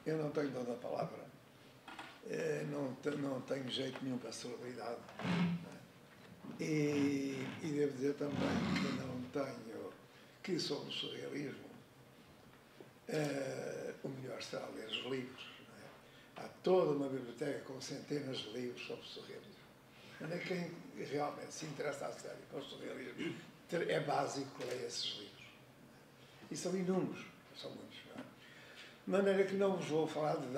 Eu não tenho dom da palavra, não tenho jeito nenhum para a celebridade. E devo dizer também que não tenho, que sobre o surrealismo, o melhor será ler os livros. Não é? Há toda uma biblioteca com centenas de livros sobre o surrealismo. Mas quem realmente se interessa a sério para o surrealismo, é básico ler esses livros. E são inúmeros, são muitos. Não é? De maneira que não vos vou falar de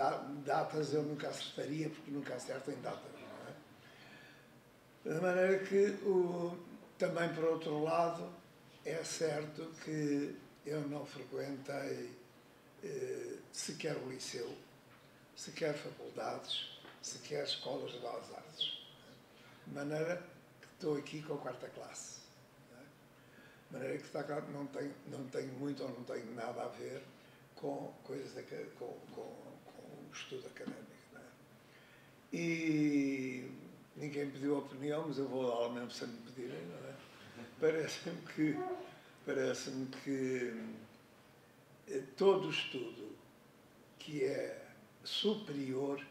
datas, eu nunca acertaria, porque nunca acerto em datas. Não é? De maneira que, também por outro lado, é certo que eu não frequentei sequer o liceu, sequer faculdades, sequer escolas de belas artes. De maneira que estou aqui com a quarta classe. De maneira que está claro que não tenho muito ou não tenho nada a ver com coisas com o estudo académico. Não é? E ninguém me pediu opinião, mas eu vou dar ao mesmo sem me pedirem. Não é? Parece-me que todo o estudo que é superior,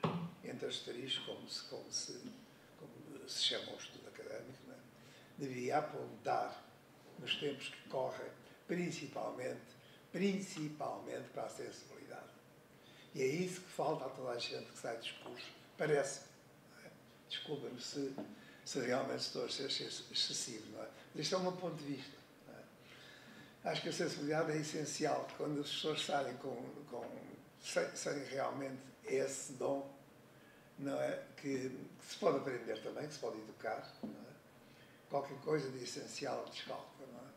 entre asteriscos, como se chama o estudo académico, não é? Devia apontar, nos tempos que correm, principalmente para a sensibilidade. E é isso que falta a toda a gente que sai de discurso. Parece. É? Desculpem-me se realmente estou a ser excessivo, não é? Mas isto é o meu ponto de vista. Não é? Acho que a sensibilidade é essencial. Quando as pessoas saem sem realmente esse dom, não é? Que se pode aprender também, que se pode educar. Não é? Qualquer coisa de essencial desfalta. Não é?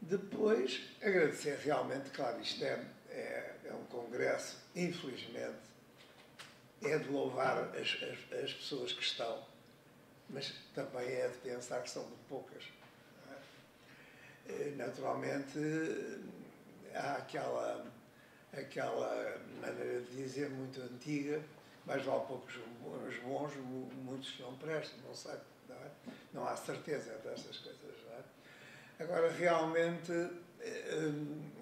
Depois, agradecer realmente, claro, isto é um congresso, infelizmente, é de louvar as pessoas que estão, mas também é de pensar que são muito poucas. Não é? Naturalmente, há aquela maneira de dizer muito antiga, mais vale poucos os bons, muitos que não prestam, não sei, não é? Não há certeza destas coisas, não é? Agora, realmente,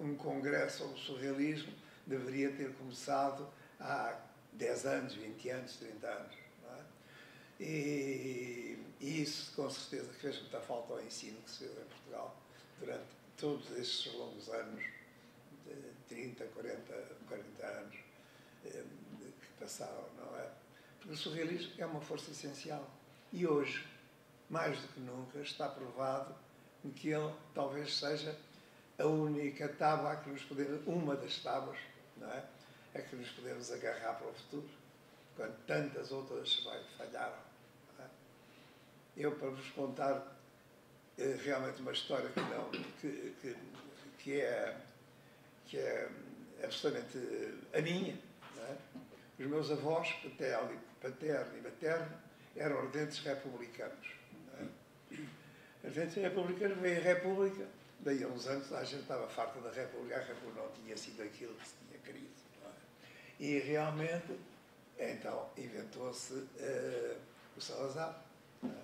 um congresso sobre o surrealismo deveria ter começado há 10 anos, 20 anos, 30 anos. Não é? E isso, com certeza, que fez muita falta ao ensino que se fez em Portugal durante todos estes longos anos, de 30, 40 anos que passaram, não é? Porque o surrealismo é uma força essencial. E hoje, mais do que nunca, está provado que ele talvez seja a única tábua a que nos podemos, uma das tábuas, não é? A que nos podemos agarrar para o futuro, quando tantas outras falharam. Não é? Eu, para vos contar realmente uma história que é absolutamente a minha, não é? Os meus avós, paterno e materno, eram ardentes republicanos. A gente republicana veio a República, daí a uns anos a gente estava farta da República, a República não tinha sido aquilo que se tinha querido. Não é? E realmente, então, inventou-se o Salazar. Não é?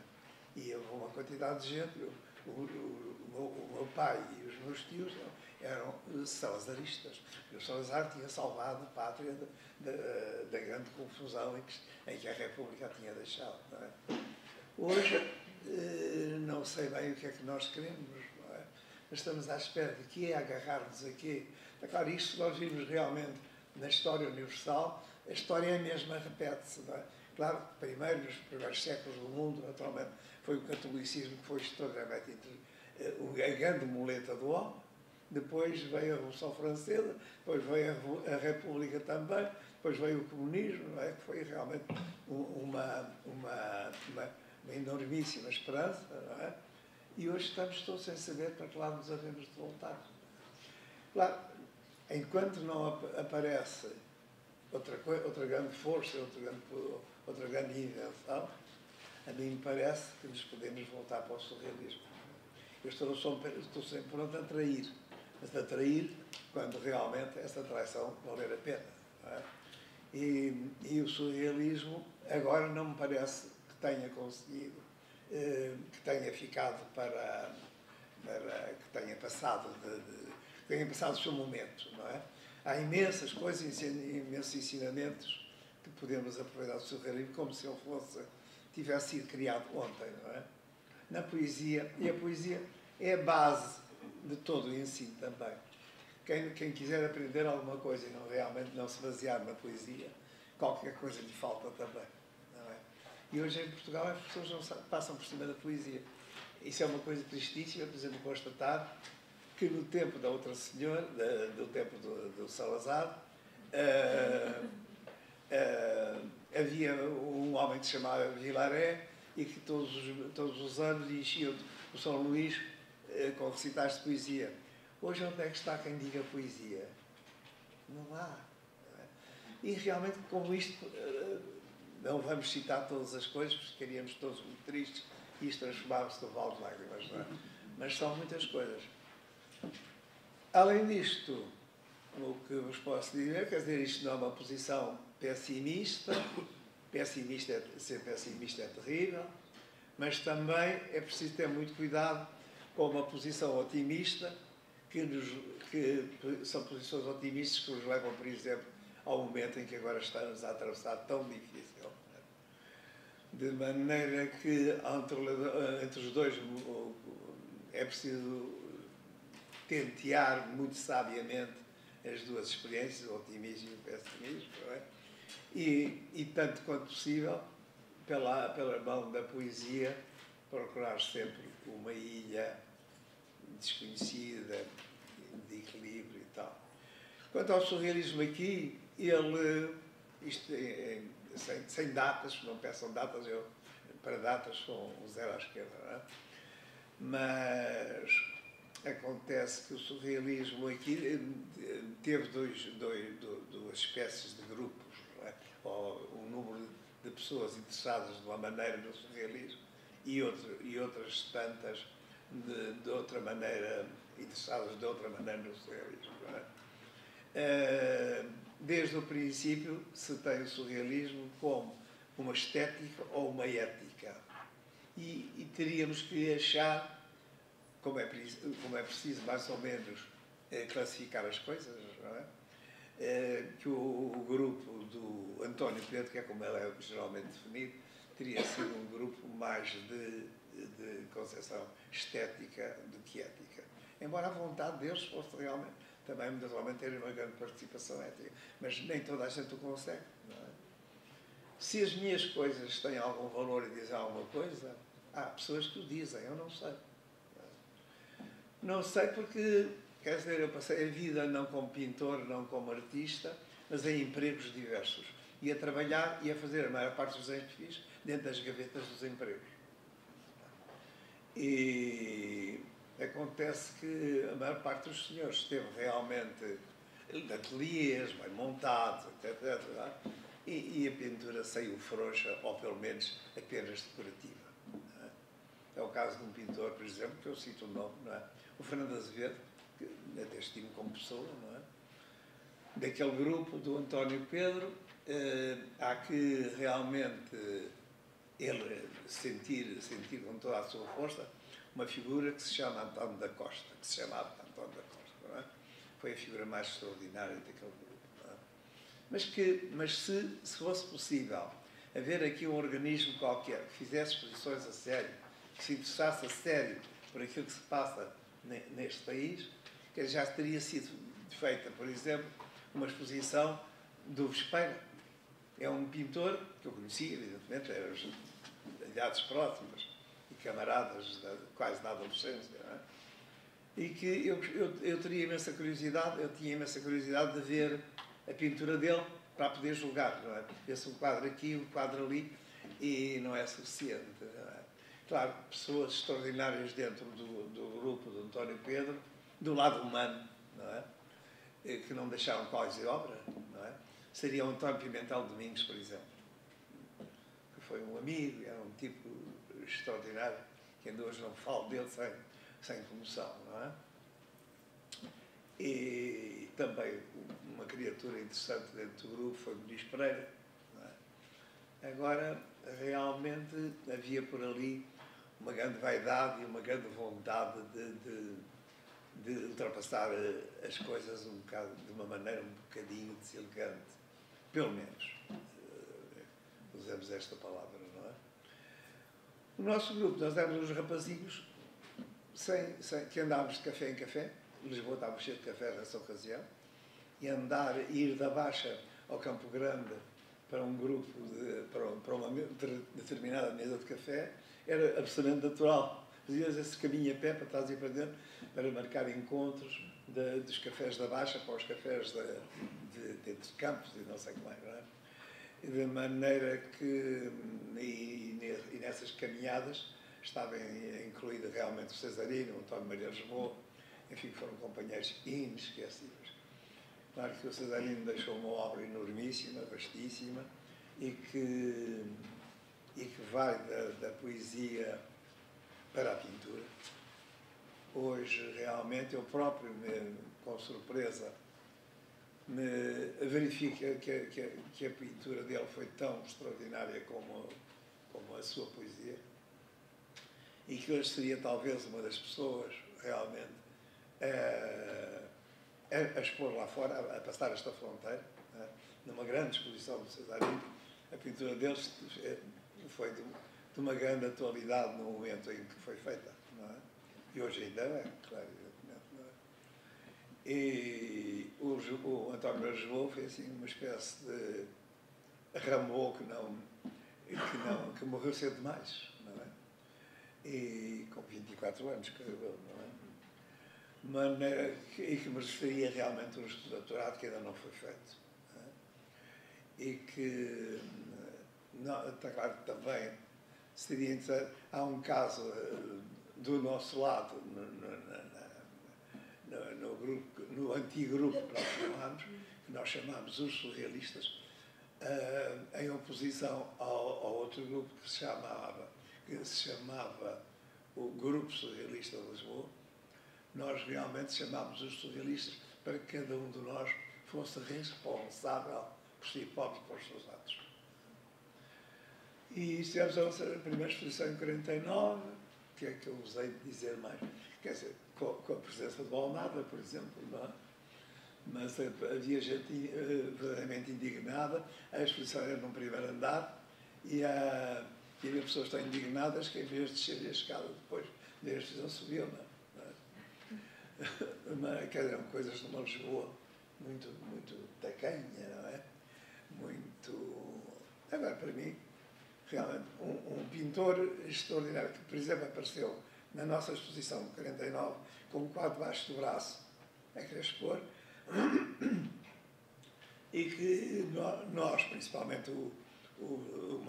E houve uma quantidade de gente, o meu pai e os meus tios eram salazaristas. E o Salazar tinha salvado a pátria da grande confusão em que a República tinha deixado. Não é? Hoje, não sei bem o que é que nós queremos, não é? Mas estamos à espera de quê? Agarrar-nos a quê? É claro, isto nós vimos realmente na história universal, a história é a mesma, repete-se, não é? Claro, primeiro, nos primeiros séculos do mundo, naturalmente, foi o catolicismo que foi extraordinariamente a grande muleta do homem, depois veio a Revolução Francesa, depois veio a República também, depois veio o comunismo, não é? Que foi realmente uma enormíssima esperança, não é? E hoje estamos todos sem saber para que lado nos havemos de voltar. Claro, enquanto não aparece outra grande força, outra grande invenção, a mim me parece que nos podemos voltar para o surrealismo. Eu estou sempre pronto a trair, mas a trair quando realmente essa traição valer a pena. Não é? E o surrealismo agora não me parece que tenha conseguido, que tenha ficado que tenha passado o seu momento, não é? há imensas coisas, imensos ensinamentos que podemos aproveitar do surrealismo como se ele tivesse sido criado ontem, não é? Na poesia, e a poesia é a base de todo o ensino também. Quem quiser aprender alguma coisa e realmente não se basear na poesia, qualquer coisa lhe falta também, não é? E hoje em Portugal as pessoas não passam por cima da poesia. Isso é uma coisa tristíssima, por exemplo, constatar que no tempo da outra senhora, do tempo do Salazar, havia um homem que se chamava Vilaré e que todos os anos enchia o São Luís com recitais de poesia. Hoje onde é que está quem diga poesia? Não há. E realmente, como isto, não vamos citar todas as coisas, porque ficaríamos todos muito tristes e isto transformava-se no vale de lágrimas, não é? Mas são muitas coisas. Além disto, o que vos posso dizer, quer dizer, isto não é uma posição pessimista, ser pessimista é terrível, mas também é preciso ter muito cuidado com uma posição otimista, que são posições otimistas que nos levam, por exemplo, ao momento em que agora estamos a atravessar tão difícil. De maneira que entre os dois é preciso tentear muito sabiamente as duas experiências, o otimismo e o pessimismo, não é? E tanto quanto possível, pela mão da poesia, procurar sempre uma ilha desconhecida, de equilíbrio e tal. Quanto ao surrealismo aqui, isto sem datas, não peçam datas, eu para datas sou um zero à esquerda, não é? Mas acontece que o surrealismo aqui teve duas espécies de grupos, não é? Ou um número de pessoas interessadas de uma maneira no surrealismo e outras tantas de outra maneira, interessadas de outra maneira no surrealismo, não é? Desde o princípio se tem o surrealismo como uma estética ou uma ética. E teríamos que achar, como é preciso mais ou menos classificar as coisas, não é? Que o grupo do António Pedro, que é como ele é geralmente definido, teria sido um grupo mais de concepção estética do que ética. Embora a vontade deles fosse realmente, também naturalmente, ter uma grande participação ética. Mas nem toda a gente o consegue, não é? Se as minhas coisas têm algum valor e dizem alguma coisa, há pessoas que o dizem, eu não sei. Não sei porque, quer dizer, eu passei a vida não como pintor, não como artista, mas em empregos diversos. E a trabalhar e a fazer a maior parte dos desenhos que fiz dentro das gavetas dos empregos. E acontece que a maior parte dos senhores esteve realmente de ateliês, bem montados, etc. E a pintura saiu frouxa, ou pelo menos apenas decorativa. É o caso de um pintor, por exemplo, que eu cito o nome, não é? O Fernando Azevedo, que até estimo como pessoa, não é? Daquele grupo do António Pedro, há que realmente ele sentir com toda a sua força uma figura que se chama António da Costa, que se chamava António da Costa, não é? Foi a figura mais extraordinária daquele grupo, não é? Mas se fosse possível haver aqui um organismo qualquer que fizesse exposições a sério, que se interessasse a sério por aquilo que se passa neste país, que já teria sido feita, por exemplo, uma exposição do Vespeira. É um pintor que eu conheci, evidentemente, eram aliados próximos e camaradas quase da adolescência, não é? E que eu teria imensa curiosidade, eu tinha imensa curiosidade de ver a pintura dele para poder julgar, não é? Vê-se um quadro aqui, um quadro ali, e não é suficiente, não é? Claro, pessoas extraordinárias dentro do grupo do António Pedro, do lado humano, não é? Que não deixaram quase obra, não é? Seria o António Pimentel Domingos, por exemplo, que foi um amigo, era um tipo extraordinário, que ainda hoje não falo dele sem comoção, não é? E também uma criatura interessante dentro do grupo foi o Muniz Pereira, não é? Agora, realmente, havia por ali uma grande vaidade e uma grande vontade de ultrapassar as coisas um bocado, de uma maneira um bocadinho deselegante. Pelo menos. Usamos esta palavra, não é? O nosso grupo, nós éramos uns rapazinhos que andávamos de café em café. Lisboa estava cheio de café nessa ocasião. E ir da Baixa ao Campo Grande para um grupo, para uma determinada mesa de café, era absolutamente natural. Fazias esse caminho a pé, para trás e para dentro, para marcar encontros dos cafés da Baixa para os cafés de Campos e não sei como é, não é? De maneira que, e nessas caminhadas, estava incluído realmente o Cesarino, o António Maria Lisboa, enfim, foram companheiros inesquecíveis. Claro que o Cesarino deixou uma obra enormíssima, vastíssima, e que vai da poesia para a pintura. Hoje, realmente, eu próprio, com surpresa, me verifico que a pintura dele foi tão extraordinária como a sua poesia, e que hoje seria talvez uma das pessoas realmente a expor lá fora, a passar esta fronteira, né? Numa grande exposição do Cesarino. A pintura deles foi de uma grande atualidade no momento em que foi feita, não é? E hoje ainda é, claro, não é? E o António Lisboa foi assim uma espécie de Rambo que morreu cedo demais, não é? E com 24 anos, creio eu, não é? E que mereceria realmente um estudo de doutorado que ainda não foi feito. Não é? E que, está claro que também seria interessante. Há um caso do nosso lado, no antigo grupo que nós chamámos, que nós chamámos os surrealistas, em oposição ao outro grupo que se chamava o Grupo Surrealista de Lisboa. Nós realmente chamámos os surrealistas para que cada um de nós fosse responsável por si próprio, pelos seus atos. E estivemos a nossa primeira exposição em 49, que é que eu usei de dizer mais, quer dizer, com a presença do Almada, por exemplo, não é? Mas havia gente verdadeiramente indignada. A exposição era num primeiro andar e havia pessoas tão indignadas que, em vez de descer a escada depois da exposição, subiam, não é? Quer dizer, eram coisas de uma Lisboa muito, muito tacanha, não é? Muito... Agora, para mim, realmente, um pintor extraordinário que, por exemplo, apareceu na nossa exposição de 49 com um quadro debaixo do braço a querer expor, e que nós, principalmente o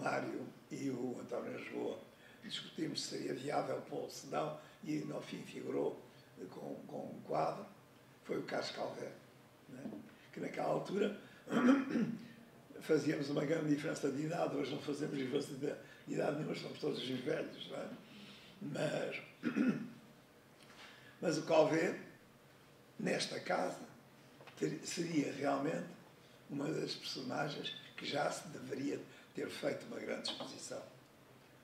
Mário e o António Lisboa, discutimos se seria viável pô-lo, se não, e no fim figurou com um quadro, foi o Carlos Calvé, né? Que naquela altura fazíamos uma grande diferença de idade. Hoje não fazemos diferença de idade nenhuma, somos todos os velhos, não é? Mas o Calvé, nesta casa, seria realmente uma das personagens que já se deveria ter feito uma grande exposição,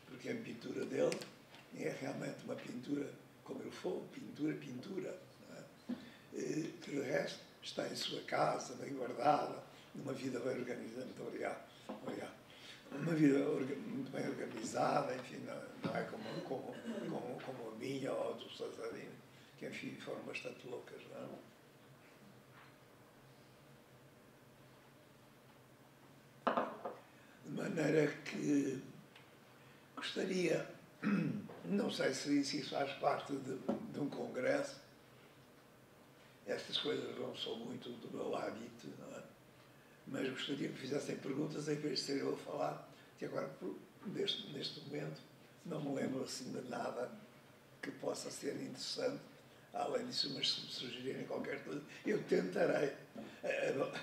porque a pintura dele é realmente uma pintura como ele foi, pintura, não é? Que de resto está em sua casa, bem guardada, numa vida bem organizada. Muito obrigado. Uma vida muito bem organizada, enfim, não é como a minha ou a do Cesarino, que enfim foram bastante loucas, não é? De maneira que gostaria, não sei se isso faz parte de um congresso, estas coisas não são muito do meu hábito, não é? Mas gostaria que fizessem perguntas em vez de ser eu a falar, que agora, neste momento, não me lembro assim de nada que possa ser interessante. Além disso, mas se me sugerirem qualquer coisa, eu tentarei.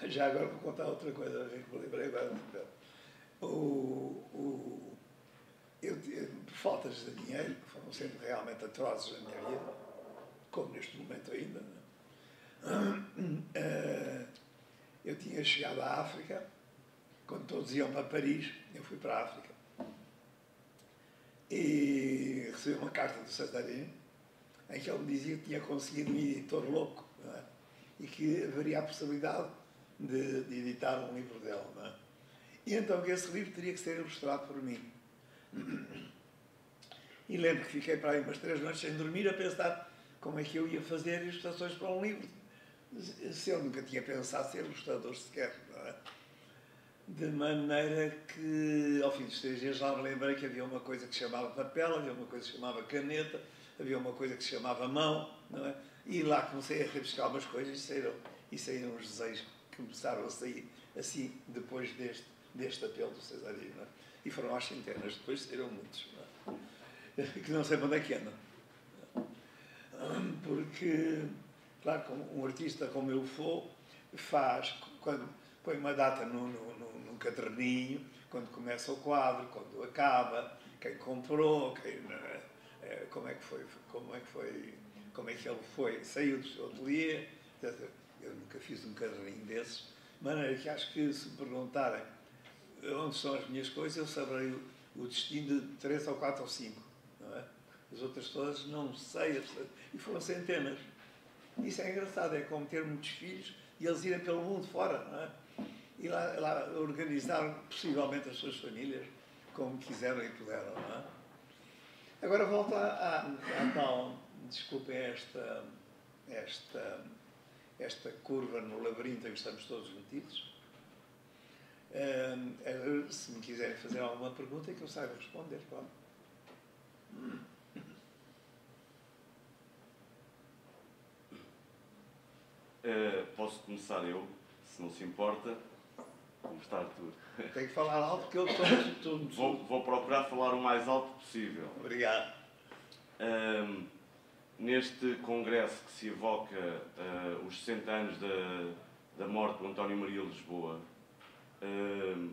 Já agora vou contar outra coisa, que me lembrei agora. Por faltas de dinheiro, que foram sempre realmente atrozes na minha vida, como neste momento ainda, eu tinha chegado à África, quando todos iam para Paris, eu fui para a África, e recebi uma carta do Cesarino, em que ele me dizia que tinha conseguido um editor louco, não é? E que haveria a possibilidade de editar um livro dele. Não é? E então que esse livro teria que ser ilustrado por mim. E lembro que fiquei para aí umas 3 noites sem dormir a pensar como é que eu ia fazer ilustrações para um livro. Se eu nunca tinha pensado ser ilustrador sequer, não é? De maneira que, ao fim dos 3 dias, já me lembrei que havia uma coisa que se chamava papel, havia uma coisa que se chamava caneta, havia uma coisa que se chamava mão, não é? E lá comecei a rebuscar umas coisas e saíram os desenhos que começaram a sair assim, depois deste apelo do Cesarino, não é? E foram às centenas, depois saíram muitos, não é? Que não sei para onde é que andam. Porque, claro, um artista como eu for, faz, quando põe uma data num caderninho, quando começa o quadro, quando acaba, quem comprou, como é que ele foi, saiu do seu ateliê. Eu nunca fiz um caderninho desses, de maneira que acho que se me perguntarem onde são as minhas coisas, eu saberei o destino de 3 ou 4 ou 5, não é? As outras todas não sei, e foram centenas. Isso é engraçado, é como ter muitos filhos e eles irem pelo mundo fora, não é? E lá organizaram possivelmente as suas famílias como quiseram e puderam, não é? Agora volto à tal, desculpem esta curva no labirinto em que estamos todos metidos. Se me quiserem fazer alguma pergunta, é que eu saiba responder, claro. Posso começar eu, se não se importa. Gostar tudo. Tenho que falar alto porque eu estou... Vou procurar falar o mais alto possível. Obrigado. Neste congresso que se evoca os 60 anos da morte do António Maria Lisboa, o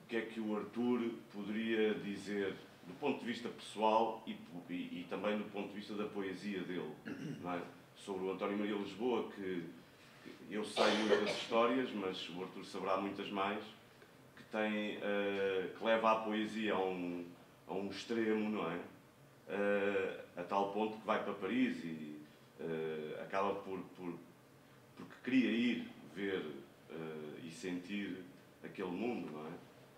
que é que o Artur poderia dizer do ponto de vista pessoal e também do ponto de vista da poesia dele, não é? Sobre o António Maria Lisboa, que eu sei muitas histórias, mas o Artur saberá muitas mais, que leva a poesia a um extremo, não é? A tal ponto que vai para Paris e acaba porque queria ir ver e sentir aquele mundo, não é?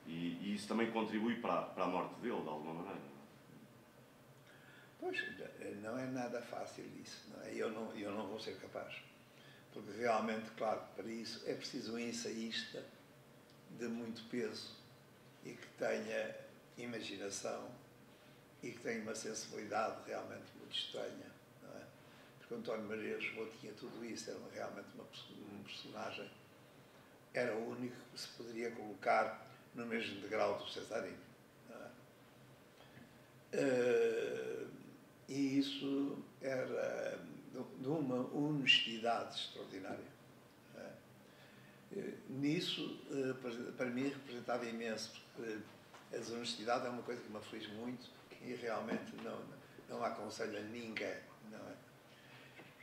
E isso também contribui para a morte dele, de alguma maneira. Pois, não é nada fácil isso, não é? Eu não vou ser capaz. Porque realmente, claro, para isso é preciso um ensaísta de muito peso e que tenha imaginação e que tenha uma sensibilidade realmente muito estranha, não é? Porque o António Maria Lisboa tinha tudo isso, era realmente um personagem, era o único que se poderia colocar no mesmo degrau do Cesarino, não é? E isso era de uma honestidade extraordinária. Nisso, para mim, representava imenso, porque a desonestidade é uma coisa que me aflige muito e realmente não aconselho a ninguém, não é?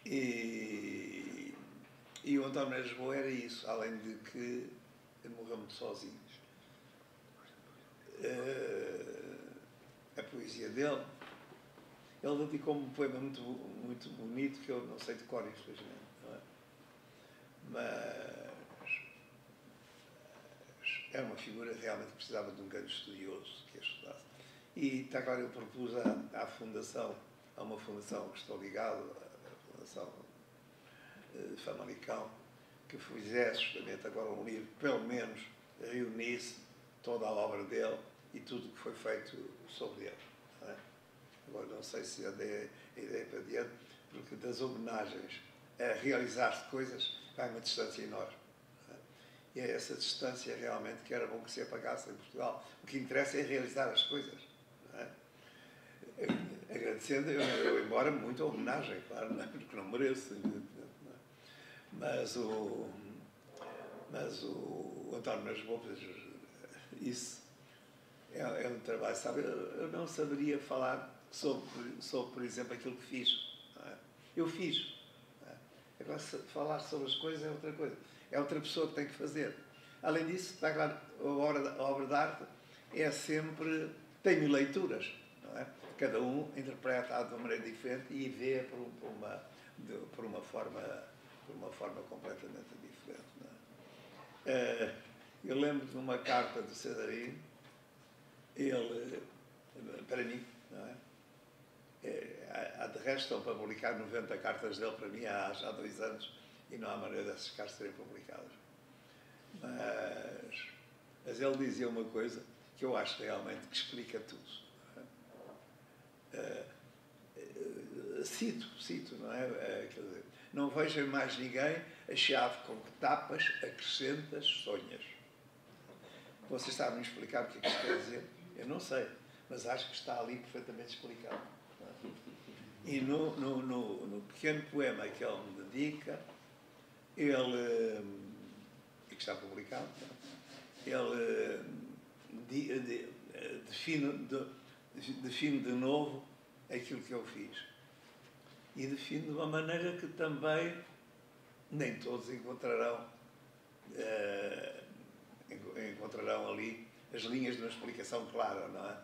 E o António Lisboa era isso, além de que morreu muito sozinho. A poesia dele, ele dedicou-me um poema muito, muito bonito que eu não sei de cor, infelizmente, não é? Mas era uma figura realmente que precisava de um grande estudioso que a estudasse. E agora eu propus à fundação, a uma fundação que estou ligado, a Fundação Famalicão, que fizesse justamente agora um livro, pelo menos reunisse toda a obra dele e tudo o que foi feito sobre ele. Não é? Agora não sei se a ideia para diante, porque das homenagens a realizar-se coisas vai uma distância enorme. E é essa distância realmente que era bom que se apagasse em Portugal. O que interessa é realizar as coisas. Não é? Agradecendo, eu embora muita homenagem, claro, não é? Porque não mereço. Mas o António Lisboa, isso é um trabalho, sabe? Eu não saberia falar sobre, por exemplo, aquilo que fiz. Não é? Eu fiz. Não é? Agora, falar sobre as coisas é outra coisa. É outra pessoa que tem que fazer. Além disso, está claro, a obra de arte é sempre... tem 1000 leituras, não é? cada um interpreta de uma maneira diferente e vê por uma forma completamente diferente. Não é? Eu lembro de uma carta do Cesarini, ele, para mim, não é? De resto, estão para publicar 90 cartas dele para mim há já 2 anos e não há maneira dessas cartas serem publicadas. Mas ele dizia uma coisa que eu acho realmente que explica tudo. Cito, não é? Quer dizer, não vejo em mais ninguém a chave com que tapas, acrescentas, sonhas. Vocês sabem me explicar o que é que isto quer dizer? Eu não sei, mas acho que está ali perfeitamente explicado. E no pequeno poema que ele me dedica, ele, e que está publicado, ele define de novo aquilo que eu fiz. E define de uma maneira que também nem todos encontrarão ali as linhas de uma explicação clara, não é?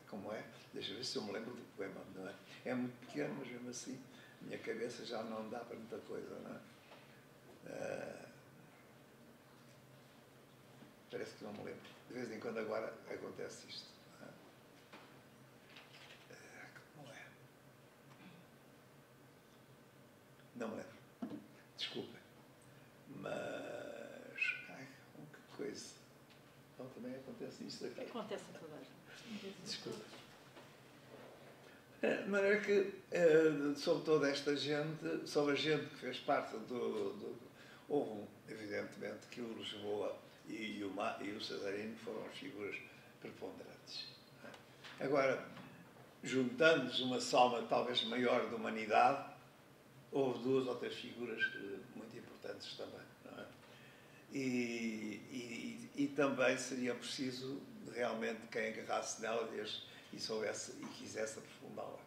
Como é? Deixa eu ver se eu me lembro do poema, não é? É muito pequeno, mas mesmo assim, a minha cabeça já não dá para muita coisa, não é? Parece que não me lembro. De vez em quando agora acontece isto. Como é? Não me lembro. Desculpem. Mas... que coisa. Então também acontece isto aqui. Acontece a toda a gente. Desculpa. De maneira que, sobre toda esta gente, sobre a gente que fez parte houve, evidentemente, que o Lisboa e o Cesarino foram as figuras preponderantes. Agora, juntando-nos uma soma talvez maior de humanidade, houve 2 ou 3 figuras muito importantes também. Não é? E também seria preciso realmente quem agarrasse nela e soubesse e quisesse aprofundá-la.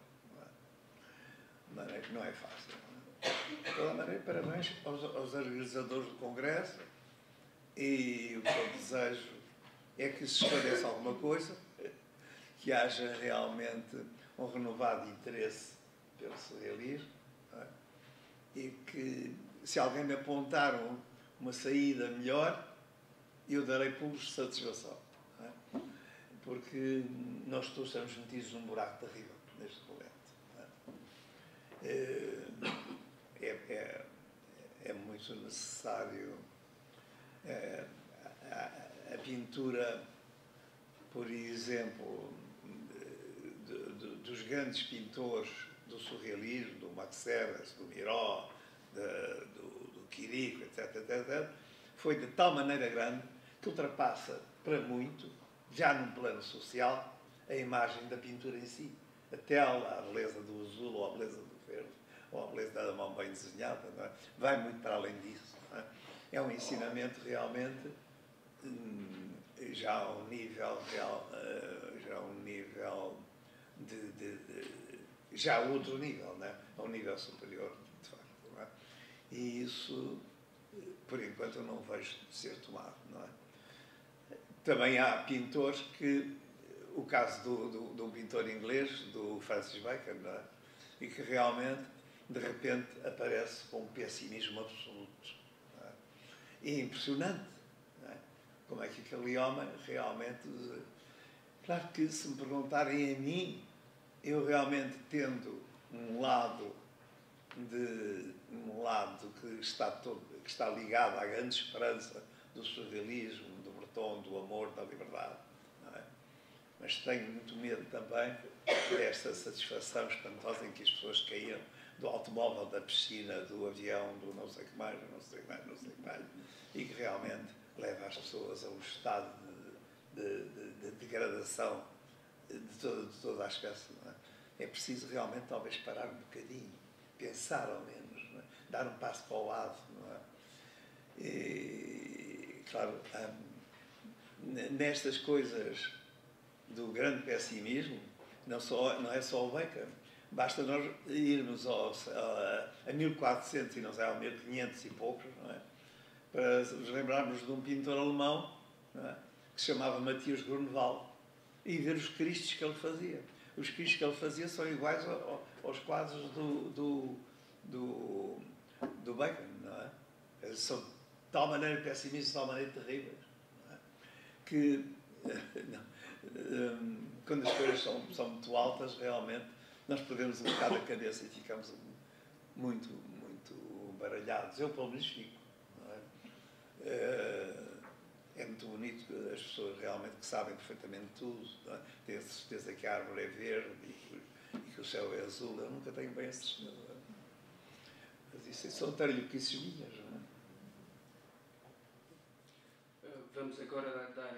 De maneira que não é fácil. Não é? De toda maneira, parabéns aos organizadores do Congresso, e o que eu desejo é que se esclareça alguma coisa, que haja realmente um renovado interesse pelo surrealismo, não é? E que, se alguém me apontar uma saída melhor, eu darei pulsos de satisfação. Não é? Porque nós todos estamos metidos num buraco terrível neste momento. É muito necessário a pintura, por exemplo, dos grandes pintores do surrealismo, do Max Serres, do Miró, do Quirico, etc., foi de tal maneira grande que ultrapassa para muito, já num plano social, a imagem da pintura em si. A tela, a beleza do azul, ou a beleza do verde, ou a beleza da mão bem desenhada, não é? Vai muito para além disso. Não é? É um ensinamento realmente já a um nível já a outro nível, não é? A um nível superior, de facto. Não é? E isso, por enquanto, eu não vejo ser tomado. Não é? Também há pintores que, o caso de um pintor inglês, do Francis Bacon, não é? E que realmente, de repente, aparece com um pessimismo absoluto. Não é? E impressionante. Não é? Como é que aquele homem realmente... Claro que, se me perguntarem a mim, eu realmente tendo um lado que está ligado à grande esperança do surrealismo, do Breton, do amor, da liberdade. Não é? Mas tenho muito medo também desta satisfação espantosa em que as pessoas caíram do automóvel, da piscina, do avião, do não sei o que mais, e que realmente leva as pessoas a um estado de degradação de toda a espécie. Não é? É preciso realmente talvez parar um bocadinho, pensar ao menos, não é? Dar um passo para o lado. Não é? E, claro, nestas coisas do grande pessimismo, não é só o Bacon. Basta nós irmos a 1400 e não sei, a 1500 e poucos, não é? Para nos lembrarmos de um pintor alemão, não é? Que se chamava Matthias Grunewald, e ver os cristos que ele fazia. Os cristos que ele fazia são iguais aos quadros do Bacon, não é? São de tal maneira pessimistas, de tal maneira terríveis, não é? Que quando as coisas são muito altas, realmente, nós perdemos um bocado a cabeça e ficamos muito baralhados. Eu, pelo menos, fico. Não é? É muito bonito as pessoas realmente que sabem perfeitamente tudo, não é? Têm a certeza que a árvore é verde e que o céu é azul. Eu nunca tenho bem esse. Mas isso são tarilhoquices minhas, não é? Vamos agora dar